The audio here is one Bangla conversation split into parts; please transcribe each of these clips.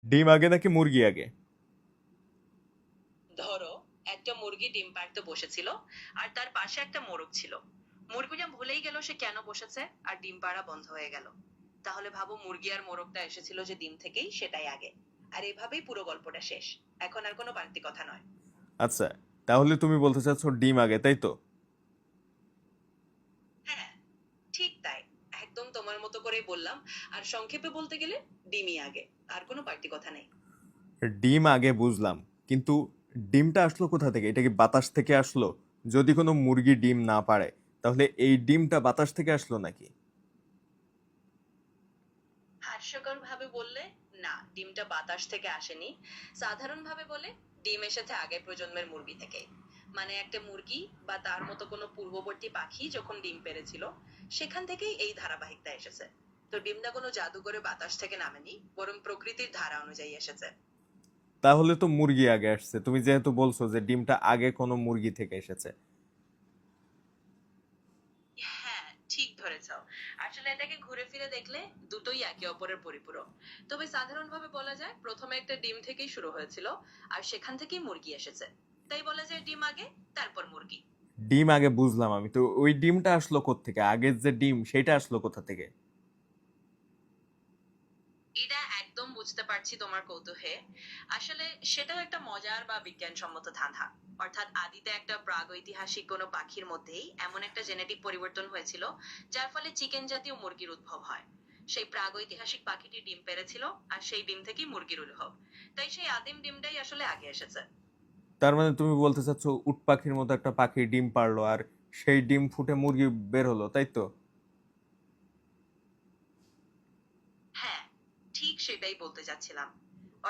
ডিম আগে নাকি মুরগি আগে? ধরো, একটা মুরগি ডিম পাড়তে বসেছিল, আর তার পাশে একটা মোরগ ছিল। মুরগিটা ভুলেই গেল সে কেন বসেছে, আর ডিম পাড়া বন্ধ হয়ে গেল। তাহলে ভাবো, মুরগি আর মোরগটা এসেছিল যে ডিম থেকেই, সেটাই আগে। আর এভাবেই পুরো গল্পটা শেষ। এখন আর কোনো বাড়তি কথা নয়। আচ্ছা, তাহলে তুমি বলতে চাচ্ছ ডিম আগে, তাই তো? হ্যাঁ, ঠিক তাই। একদম তোমার মতো করেই বললাম। আর সংক্ষেপে বলতে গেলে, ডিমই আগে। আর কোনো বাড়তি কথা নেই। ডিম আগে বুঝলাম, কিন্তু ডিমটা আসলো কোথা থেকে? এটা কি বাতাস থেকে আসলো? যদি কোনো মুরগি ডিম না পারে, তাহলে এই ডিমটা বাতাস থেকে আসলো নাকি? হাস্যকর ভাবে বললে, না, ডিমটা বাতাস থেকে আসেনি। সাধারণ ভাবে বলে, ডিম এসেছে আগের প্রজন্মের মুরগি থেকে। মানে একটা মুরগি বা তার মতো কোনো পূর্ববর্তী পাখি যখন ডিম পেড়েছিল, সেখান থেকেই এই ধারাবাহিকতা এসেছে। তো ডিমটা কোনো জাদু করে বাতাস থেকে নামেনি, বরং প্রকৃতির ধারা অনুযায়ী এসেছে। তাহলে তো মুরগি আগে আসছে, তুমি যেহেতু বলছো যে ডিমটা আগে কোনো মুরগি থেকে এসেছে। হ্যাঁ, ঠিক ধরেছ। আসলে এটাকে ঘুরে ফিরে দেখলে দুটোই একে অপরের পরিপূরক। তবে সাধারণভাবে বলা যায়, প্রথমে একটা ডিম থেকেই শুরু হয়েছিল, আর সেখান থেকেই মুরগি এসেছে। তাই বলা যায় ডিম আগে, তারপর মুরগি। ডিম আগে বুঝলাম আমি, তো ওই ডিমটা আসলো কোত্থেকে? আগের যে ডিম সেটা আসলো কোথা থেকে? এটা একদম বুঝতে পারছি তোমার কৌতূহলে। আসলে সেটাও একটা মজার বা বিজ্ঞানসম্মত ধাঁধা। অর্থাৎ আদিতে একটা প্রাগৈতিহাসিক কোনো পাখির মধ্যেই এমন একটা জেনেটিক পরিবর্তন হয়েছিল, যার ফলে চিকেন জাতীয় মুরগির উদ্ভব হয়। সেই প্রাগৈতিহাসিক পাখিটি ডিম পেড়েছিল, আর সেই ডিম থেকেই মুরগির উদ্ভব। তাই সেই আদিম ডিমটাই আসলে আগে এসেছে। তার মানে তুমি বলতে চাচ্ছ উট পাখির মতো একটা পাখি ডিম পারলো, আর সেই ডিম ফুটে মুরগি বের হলো, তাই তো? হ্যাঁ, ঠিক সেটাই বলতে চাচ্ছিলাম।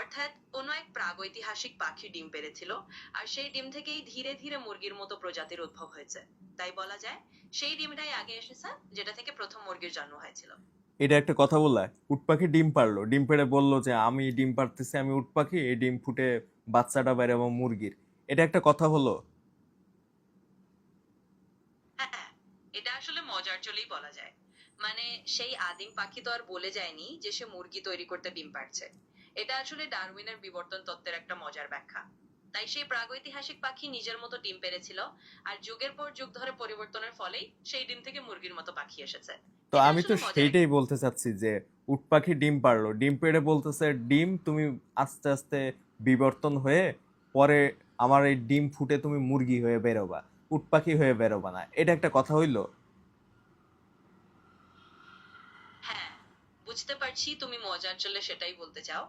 অর্থাৎ কোনো এক প্রাগৈতিহাসিক পাখি ডিম পেড়েছিল, আর সেই ডিম থেকেই ধীরে ধীরে মুরগির মতো প্রজাতির উদ্ভব হয়েছে। তাই বলা যায়, সেই ডিমটাই আগে এসেছে, যেটা থেকে প্রথম মুরগির জন্ম হয়েছিল। এটা একটা কথা বললা? উট পাখি ডিম পারলো, ডিম পেড়ে বললো যে আমি ডিম পারতেছি, আমি উট পাখি, এই ডিম ফুটে বাচ্চাটা বেরোবো মুরগির। এটা একটা কথা হলো? হ্যাঁ, এটা আসলে মজার চলেই বলা যায়। মানে, সেই আদিম পাখি তো আর বলে যায়নি যে সে মুরগি তৈরি করতে ডিম পাড়ছে। এটা আসলে ডারউইনের বিবর্তন তত্ত্বের একটা মজার ব্যাখ্যা। তাই সেই প্রাগৈতিহাসিক পাখি নিজের মতো ডিম পেড়েছিল, আর যুগের পর যুগ ধরে পরিবর্তনের ফলেই সেই ডিম থেকে মুরগির মতো পাখি এসেছে। তো এটা আমি তো আসলে মজার সেইটাই বলতে চাচ্ছি যে উট পাখি ডিম পারলো, ডিম পেড়ে বলতেছে ডিম তুমি আস্তে আস্তে বিবর্তন হয়ে পরে আমার এই ডিম ফুটে তুমি মুরগি হয়ে বেরোবা, উট পাখি হয়ে বেরোবা না। এটা একটা কথা হইলো? হ্যাঁ, বুঝতে পারছি তুমি মজার চলে সেটাই বলতে চাও।